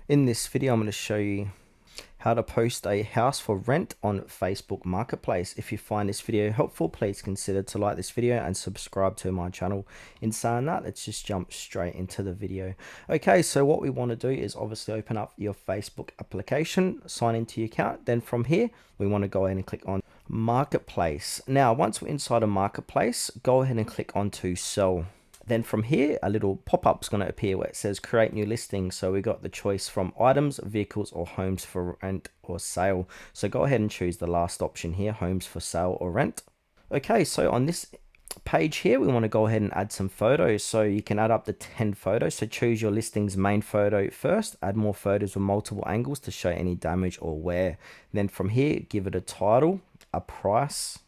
In this video, I'm going to show you how to post a house for rent on Facebook Marketplace. If you find this video helpful, please consider to like this video and subscribe to my channel. In saying that, let's just jump straight into the video. Okay, so what we want to do is obviously open up your Facebook application, sign into your account. Then from here, we want to go ahead and click on Marketplace. Now, once we're inside a Marketplace, go ahead and click on to sell. Then from here, a little pop-up is going to appear where it says create new listing. So we got the choice from items, vehicles, or homes for rent or sale. So go ahead and choose the last option here, homes for sale or rent. Okay, so on this page here, we want to go ahead and add some photos. So you can add up to 10 photos. So choose your listing's main photo first, add more photos with multiple angles to show any damage or wear. Then from here, give it a title, a price.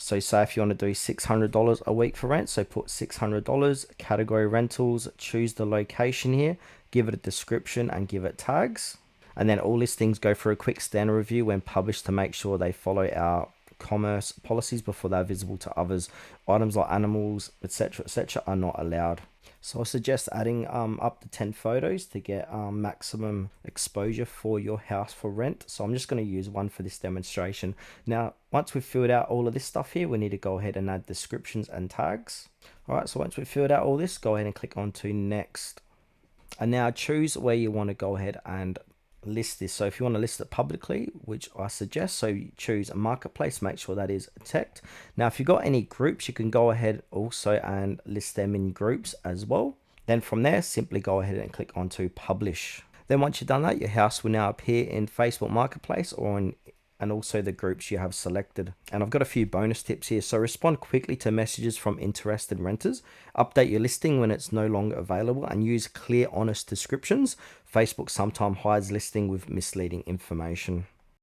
So say if you want to do $600 a week for rent, so put $600, category rentals, choose the location here, give it a description and give it tags. And then all listings go for a quick standard review when published to make sure they follow our commerce policies before they're visible to others. Items like animals, etc., are not allowed. So I suggest adding up to 10 photos to get maximum exposure for your house for rent. So I'm just going to use one for this demonstration. Now, once we've filled out all of this stuff here, we need to go ahead and add descriptions and tags. All right, so once we've filled out all this, go ahead and click on to next. And now choose where you want to go ahead and list this. So if you want to list it publicly, which I suggest, so you choose a marketplace, make sure that is checked. Now if you've got any groups, you can go ahead also and list them in groups as well. Then from there, simply go ahead and click on to publish. Then once you've done that, your house will now appear in Facebook Marketplace or in and also the groups you have selected. And I've got a few bonus tips here. So respond quickly to messages from interested renters, update your listing when it's no longer available, and use clear, honest descriptions. Facebook sometimes hides listing with misleading information.